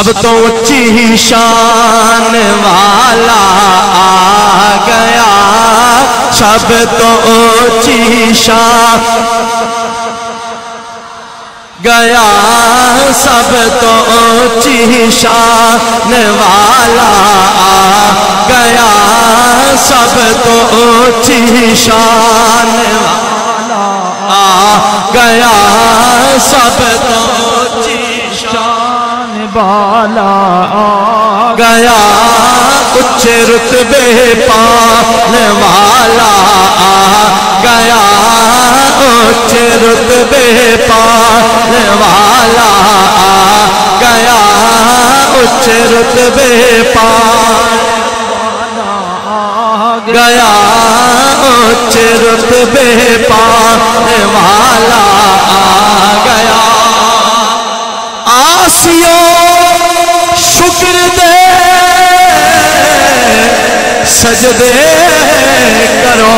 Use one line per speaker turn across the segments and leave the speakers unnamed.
اب تو اونچی شان والا آ گیا، سب تو اونچی شان گیا، سب تو اونچی شان والا آ گیا، سب تو اونچی شان والا آ گیا، سب تو اونچی شان والا آ گیا، اونچے رتبے پانے والا آ گیا، اونچے رتبے پانے والا آ گیا، اونچے رتبے پانے والا آ گیا، اونچے رتبے پانے والا آ گیا۔ آسیو شکر دے سجدے کرو،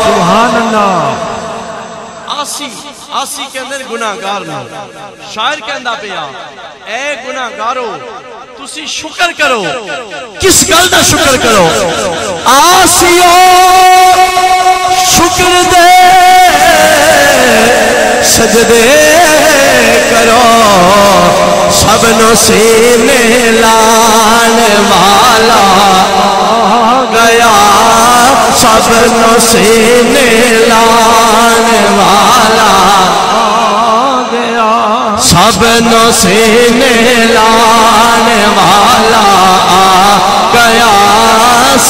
سبحان اللہ۔ آسی کے اندر گناہگار نہ، شاعر کہندا پیا اے گناہگارو تسی شکر کرو، کس گل دا شکر کرو؟ آسیو شکر دے سجدے کرو، سب نو سینے لانے والا آ گیا، سب نو سینے لانے والا آ گیا، سب نو سینے لانے والا آ گیا،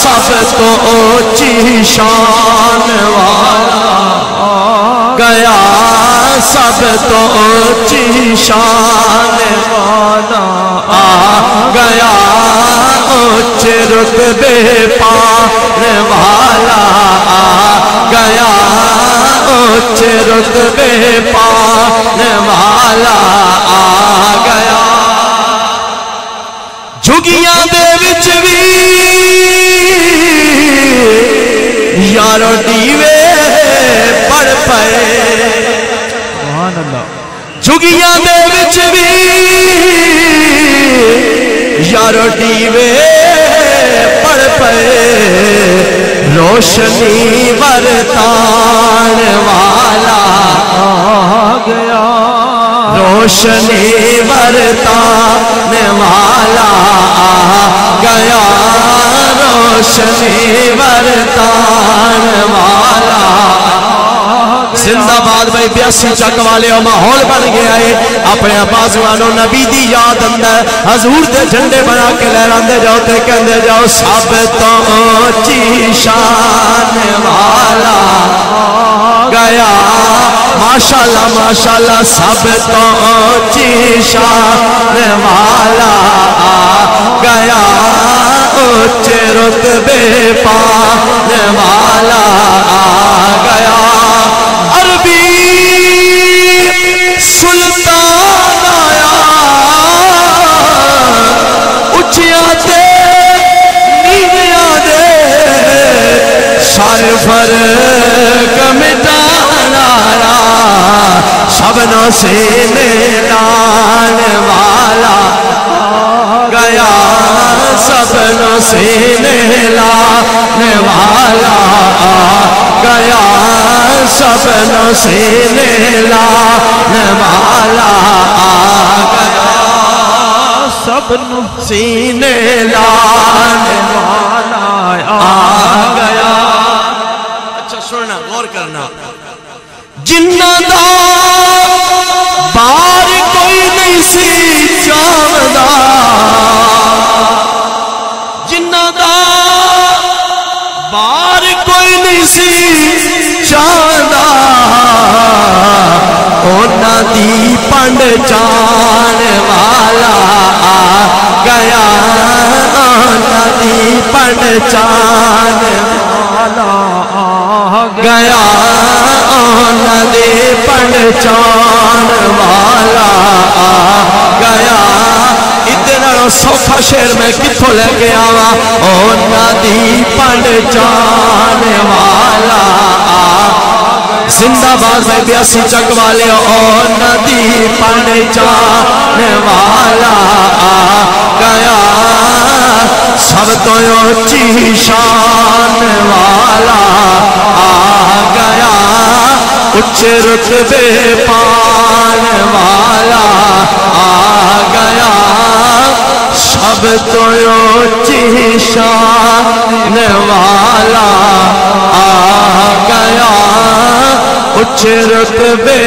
سب تو اونچی شان والا آ گیا، سب تو اونچی شان والا آ گیا، اونچے رتبے پانے والا آ گیا، اونچے رتبے پانے والا آ گیا۔ جھگیاں دے وچ وی یارو دیوے پڑ پئے، سبحان اللہ۔ جھگیاں دے وچ وی یارو دیوے پڑ پئے، روشنی ورتان والا آ گیا، روشنی ورتان والا آ گیا، روشنی ورتان والا زندہ باد بھائی 82 چک والے اور ماحول بن گیا ہے، اپنے بازوانوں نبی دی یاد اندر حضور دے جھنڈے بنا کے لہراندے جاؤ تے کہندے جاؤ، سب تو اونچی شان والا آ گیا، ماشاءاللہ ماشاءاللہ، سب تو اونچی شان والا آ گیا، اونچے رتبے پانے والا آ گیا۔ عربی سلطان آیا، اچھیاں تے نیویاں دے سارے فرق مٹان آیا، سب نو سینے لانے والا آ گیا، سب نو سینے لانے والا آ گیا، سب نو سینے لانے والا آ گیا، سب نو سینے لانے والا آ گیا۔ اچھا سننا، غور کرنا، جنہ دا بار کوئی نہیں سی چاہدا، جنہ دا بار کوئی نہیں سی چاہدا، اونا دی پنڈ چان والا آ گیا، اونا دی پنڈ چان والا آ گیا، اونا دی پنڈ چان والا آ گیا۔ اتنا سوکھا شیر میں کتھوں لے کے آوا، اونا دی پنڈ چان والا آ زندہ باد میں 82 چک والے، اونا دی پنڈ چان والا آ اونچی شان والا آ گیا اونچے رتبے پان والا آ گیا سب تو اونچی شان والا آ گیا اونچے رتبے